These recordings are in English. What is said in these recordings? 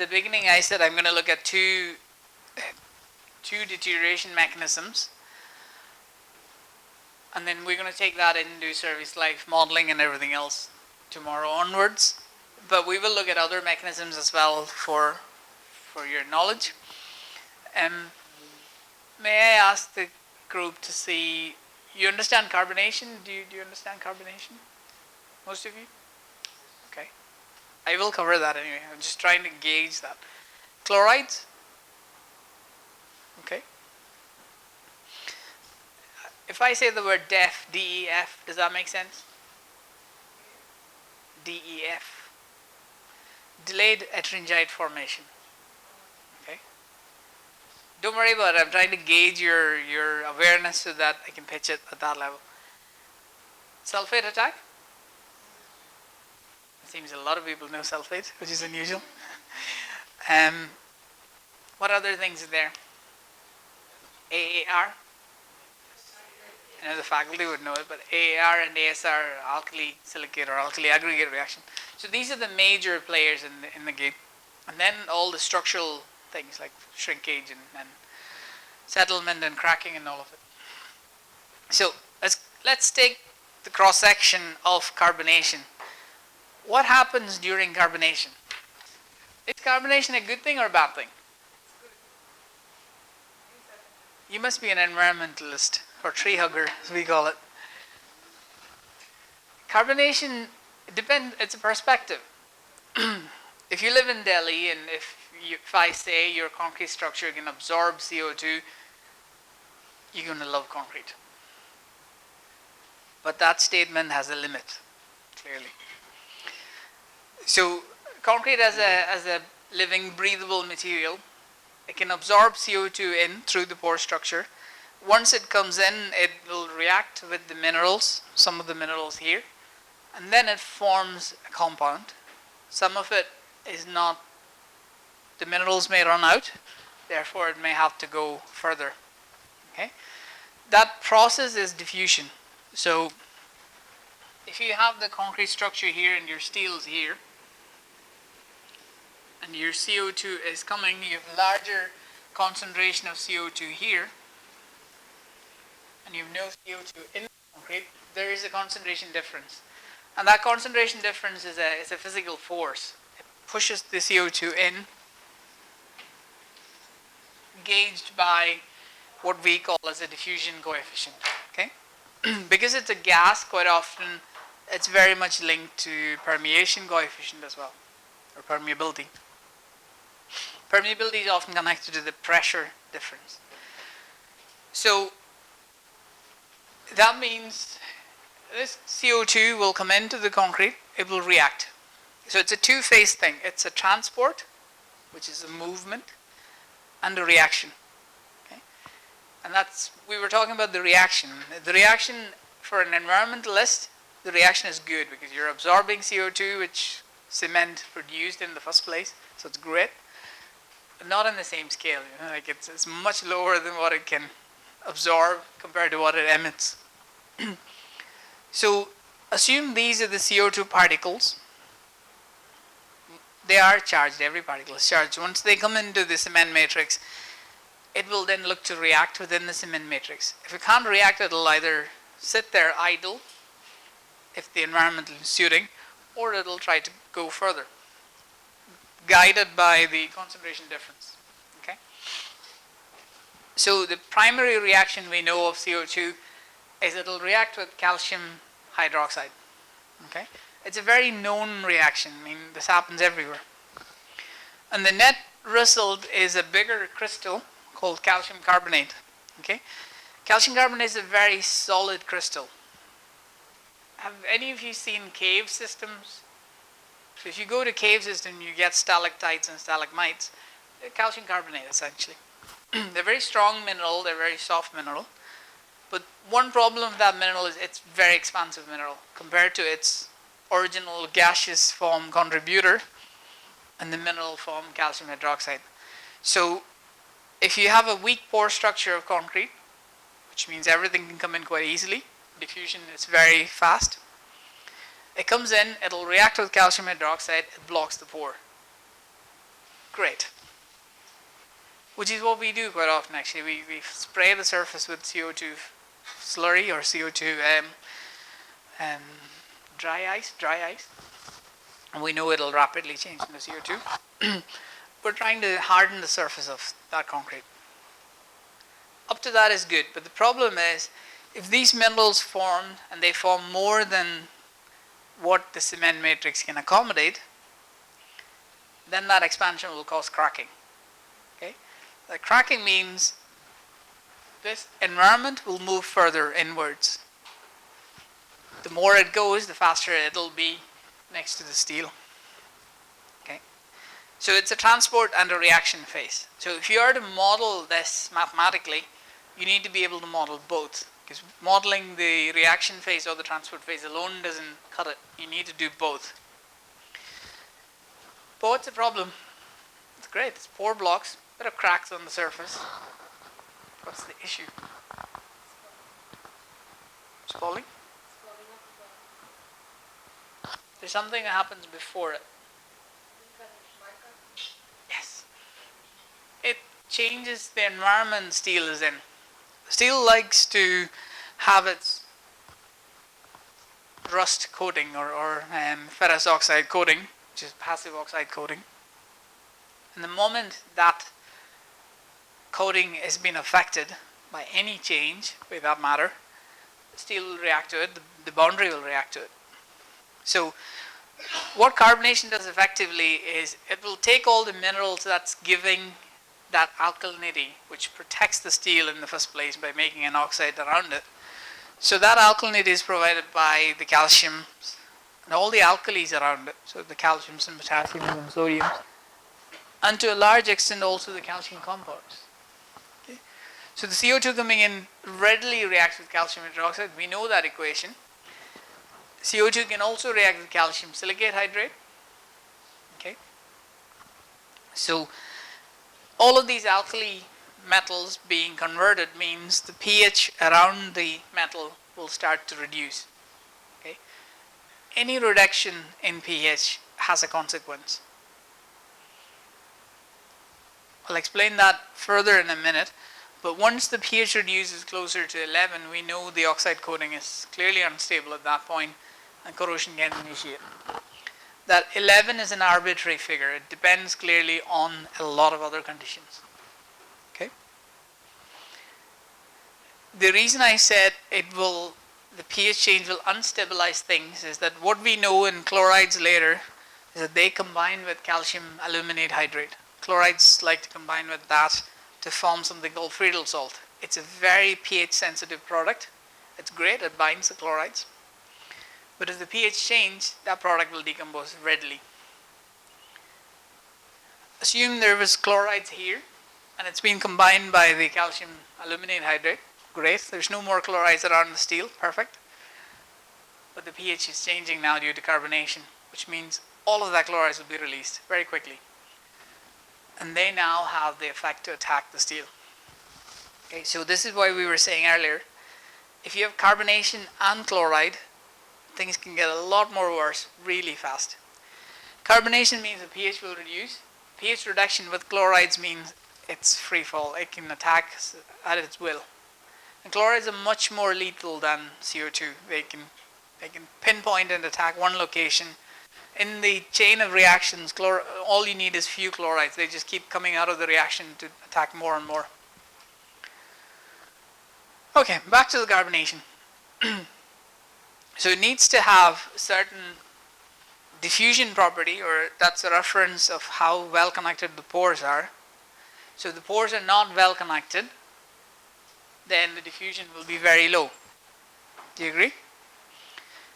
the beginning I said I'm going to look at two deterioration mechanisms, and then we're going to take that into service life modeling and everything else tomorrow onwards. But we will look at other mechanisms as well for your knowledge. May I ask the group to see, you understand carbonation? Do you understand carbonation? Most of you? Okay. I will cover that anyway. I'm just trying to gauge that. Chlorides? Okay. If I say the word DEF, D-E-F, does that make sense? D-E-F. Delayed ettringite formation. Okay. Don't worry about it. I'm trying to gauge your awareness so that I can pitch it at that level. Sulfate attack? It seems a lot of people know sulfate, which is unusual. What other things are there? AAR? I know the faculty would know it, but AAR and ASR are alkali silicate or alkali aggregate reaction. So these are the major players in the game. And then all the structural things like shrinkage and settlement and cracking and all of it. So let's take the cross section of carbonation. What happens during carbonation? Is carbonation a good thing or a bad thing? You must be an environmentalist or tree hugger, as we call it. Carbonation depends. It's a perspective. If you live in Delhi, and if I say your concrete structure can absorb CO2, you're going to love concrete. But that statement has a limit, clearly. So concrete as a living, breathable material, it can absorb CO2 in through the pore structure. Once it comes in, it will react with the minerals, some of the minerals here, and then it forms a compound. Some of it is not, the minerals may run out, therefore it may have to go further. Okay? That process is diffusion. So if you have the concrete structure here and your steel is here, and your CO2 is coming, you have larger concentration of CO2 here, and you have no CO2 in the concrete, there is a concentration difference. And that concentration difference is a physical force. It pushes the CO2 in, gauged by what we call as a diffusion coefficient. Okay? Because it's a gas, quite often it's very much linked to permeation coefficient as well, or permeability. Permeability is often connected to the pressure difference. So that means this CO2 will come into the concrete, it will react. So it's a two-phase thing. It's a transport, which is a movement, and a reaction. Okay? And that's, we were talking about the reaction. The reaction for an environmentalist, the reaction is good because you're absorbing CO2, which cement produced in the first place, so it's great. But not on the same scale, you know, like it's much lower than what it can absorb compared to what it emits. So assume these are the CO2 particles. They are charged, every particle is charged. Once they come into the cement matrix, it will then look to react within the cement matrix. If it can't react, it will either sit there idle, if the environment is suiting, or it will try to go further, guided by the concentration difference. Okay? So the primary reaction we know of CO2 is it will react with calcium hydroxide. Okay? It's a very known reaction. I mean, this happens everywhere. And the net result is a bigger crystal called calcium carbonate. Okay? Calcium carbonate is a very solid crystal. Have any of you seen cave systems? So if you go to cave system, you get stalactites and stalagmites. They're calcium carbonate, essentially. They're very strong mineral, they're very soft mineral. But one problem with that mineral is it's very expansive mineral compared to its original gaseous form contributor and the mineral form calcium hydroxide. So if you have a weak pore structure of concrete, which means everything can come in quite easily, diffusion is very fast, it comes in, it'll react with calcium hydroxide, it blocks the pore. Great. Which is what we do quite often actually. We spray the surface with CO2 slurry or CO2 dry ice, and we know it'll rapidly change into CO2. We're trying to harden the surface of that concrete. Up to that is good, but the problem is if these minerals form and they form more than what the cement matrix can accommodate, then that expansion will cause cracking. Okay? The cracking means this environment will move further inwards. The more it goes, the faster it'll be next to the steel. Okay? So it's a transport and a reaction phase. So if you are to model this mathematically, you need to be able to model both. Because modeling the reaction phase or the transport phase alone doesn't cut it. You need to do both. But what's the problem? It's great. It's 4 blocks, bit of cracks on the surface. What's the issue? It's falling? There's something that happens before it. Yes. It changes the environment steel is in. Steel likes to have its rust coating or ferrous oxide coating, which is passive oxide coating. And the moment that coating has been affected by any change with that matter, steel will react to it, the boundary will react to it. So what carbonation does effectively is it will take all the minerals that's giving that alkalinity, which protects the steel in the first place by making an oxide around it. So that alkalinity is provided by the calcium and all the alkalis around it, so the calciums and potassiums and sodiums, and to a large extent also the calcium compounds. Okay? So the CO2 coming in readily reacts with calcium hydroxide. We know that equation. CO2 can also react with calcium silicate hydrate. Okay? So all of these alkali metals being converted means the pH around the metal will start to reduce. Okay? Any reduction in pH has a consequence. I'll explain that further in a minute, but once the pH reduces closer to 11, we know the oxide coating is clearly unstable at that point and corrosion can initiate. That 11 is an arbitrary figure. It depends clearly on a lot of other conditions. Okay? The reason I said the pH change will unstabilize things is that what we know in chlorides later is that they combine with calcium aluminate hydrate. Chlorides like to combine with that to form something called Friedel salt. It's a very pH sensitive product. It's great, it binds the chlorides. But if the pH changes, that product will decompose readily. Assume there was chlorides here and it's been combined by the calcium aluminate hydrate. Great, there's no more chlorides around the steel, perfect. But the pH is changing now due to carbonation, which means all of that chlorides will be released very quickly. And they now have the effect to attack the steel. Okay, so this is why we were saying earlier, if you have carbonation and chloride, things can get a lot more worse really fast. Carbonation means the pH will reduce. pH reduction with chlorides means it's free fall. It can attack at its will. And chlorides are much more lethal than CO2. They can pinpoint and attack one location. In the chain of reactions, all you need is few chlorides. They just keep coming out of the reaction to attack more and more. Okay, back to the carbonation. So it needs to have certain diffusion property, or that's a reference of how well connected the pores are. So if the pores are not well connected, then the diffusion will be very low. Do you agree?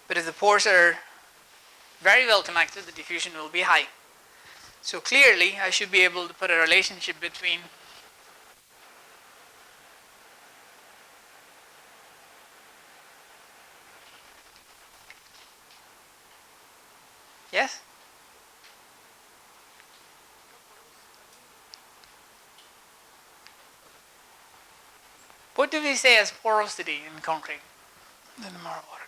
But if the pores are very well connected, the diffusion will be high. So clearly I should be able to put a relationship between yes? What do we say as porosity in concrete? Then tomorrow water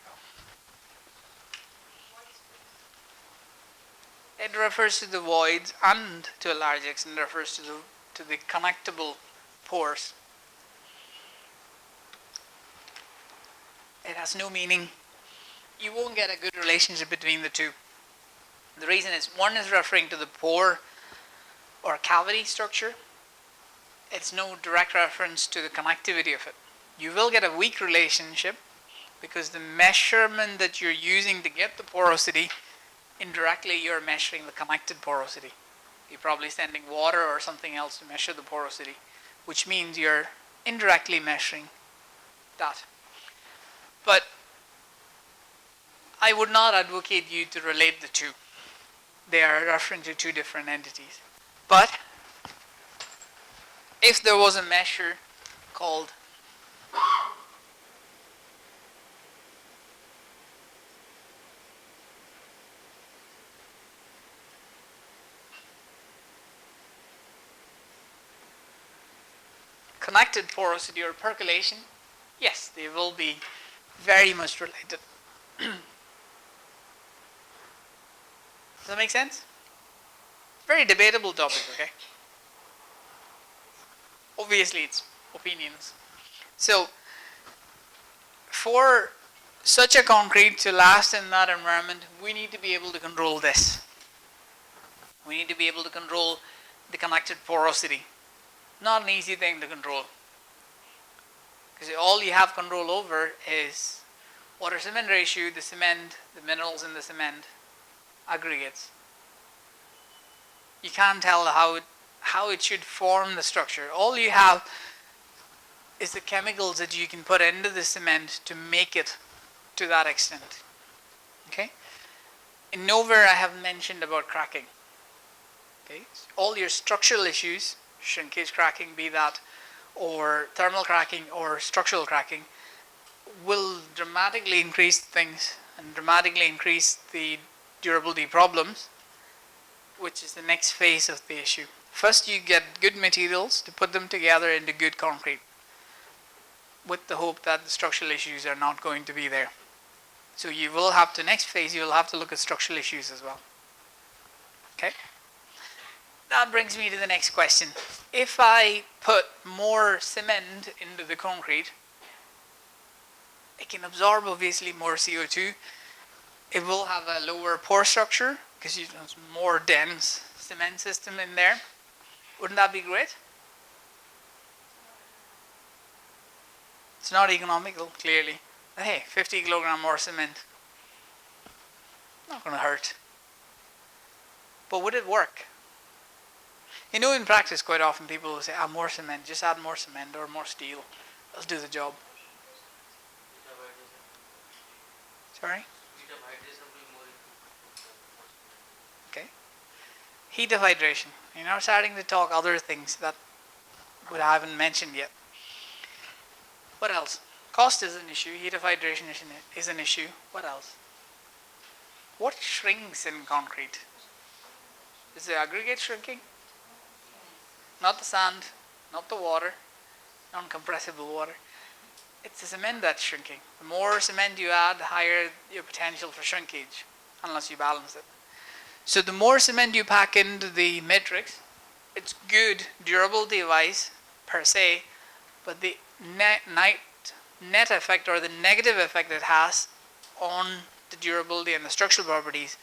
go. It refers to the voids and to a large extent refers to the connectable pores. It has no meaning. You won't get a good relationship between the two. The reason is one is referring to the pore or cavity structure. It's no direct reference to the connectivity of it. You will get a weak relationship because the measurement that you're using to get the porosity, indirectly you're measuring the connected porosity. You're probably sending water or something else to measure the porosity, which means you're indirectly measuring that. But I would not advocate you to relate the two. They are referring to two different entities. But if there was a measure called connected porosity or percolation, yes, they will be very much related. Does that make sense? Very debatable topic, okay? Obviously, it's opinions. So, for such a concrete to last in that environment, we need to be able to control this. We need to be able to control the connected porosity. Not an easy thing to control. Because all you have control over is water cement ratio, the cement, the minerals in the cement, aggregates. You can't tell how it should form the structure. All you have is the chemicals that you can put into the cement to make it to that extent. Okay? In nowhere I have mentioned about cracking. Okay? All your structural issues, shrinkage cracking, be that, or thermal cracking or structural cracking, will dramatically increase things and dramatically increase the durability problems, which is the next phase of the issue. First, you get good materials to put them together into good concrete, with the hope that the structural issues are not going to be there. So you will have to, next phase, you will have to look at structural issues as well. Okay? That brings me to the next question. If I put more cement into the concrete, it can absorb obviously more CO2. It will have a lower pore structure because you have more dense cement system in there. Wouldn't that be great? It's not economical, clearly. But hey, 50 kilogram more cement. Not going to hurt. But would it work? You know, in practice, quite often people will say, more cement, just add more cement or more steel. Let's do the job. Sorry? Okay. Heat of hydration. You're now starting to talk other things that I haven't mentioned yet. What else? Cost is an issue. Heat of hydration is an issue. What else? What shrinks in concrete? Is the aggregate shrinking? Not the sand, not the water, non-compressible water. It's the cement that's shrinking. The more cement you add, the higher your potential for shrinkage, unless you balance it. So the more cement you pack into the matrix, it's good durability-wise per se, but the net effect or the negative effect it has on the durability and the structural properties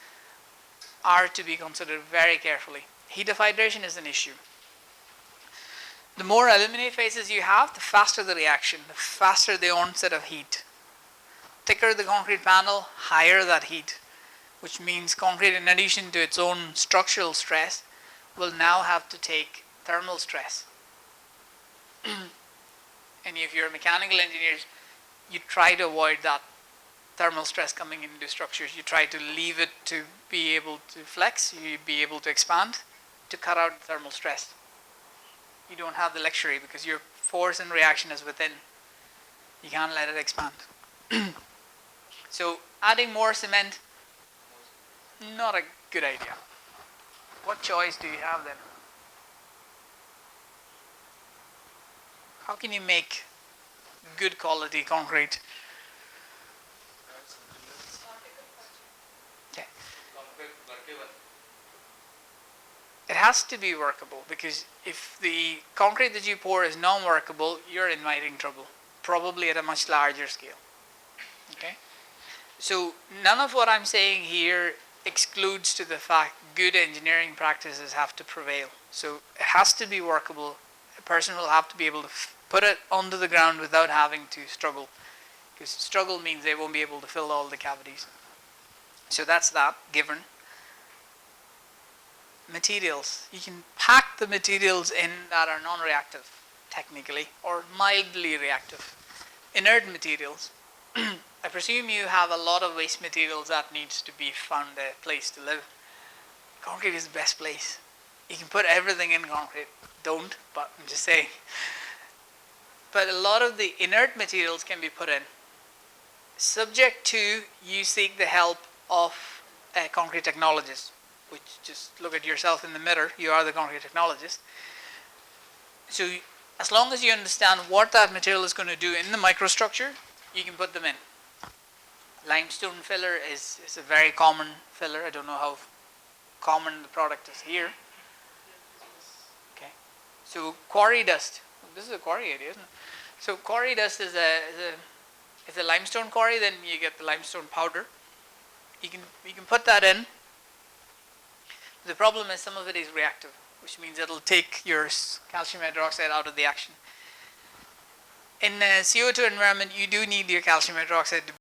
are to be considered very carefully. Heat of hydration is an issue. The more eliminate phases you have, the faster the reaction, the faster the onset of heat. Thicker the concrete panel, higher that heat, which means concrete, in addition to its own structural stress, will now have to take thermal stress. And if you're mechanical engineers, you try to avoid that thermal stress coming into structures. You try to leave it to be able to flex, you be able to expand, to cut out thermal stress. You don't have the luxury because your force and reaction is within. You can't let it expand. So adding more cement, not a good idea. What choice do you have then? How can you make good quality concrete? Okay. has to be workable, because if the concrete that you pour is non-workable, you're inviting trouble, probably at a much larger scale. Okay? So none of what I'm saying here excludes to the fact good engineering practices have to prevail. So it has to be workable. A person will have to be able to put it onto the ground without having to struggle, because struggle means they won't be able to fill all the cavities. So that's that given. Materials. You can pack the materials in that are non-reactive, technically, or mildly reactive. Inert materials. I presume you have a lot of waste materials that needs to be found a place to live. Concrete is the best place. You can put everything in concrete. Don't, but I'm just saying. But a lot of the inert materials can be put in, subject to you seek the help of a concrete technologist, which just look at yourself in the mirror, you are the concrete technologist. So as long as you understand what that material is going to do in the microstructure, you can put them in. Limestone filler is a very common filler. I don't know how common the product is here. Okay. So quarry dust. This is a quarry area, isn't it? So quarry dust is a limestone quarry, then you get the limestone powder. You can put that in. The problem is some of it is reactive, which means it'll take your calcium hydroxide out of the action. In a CO2 environment, you do need your calcium hydroxide to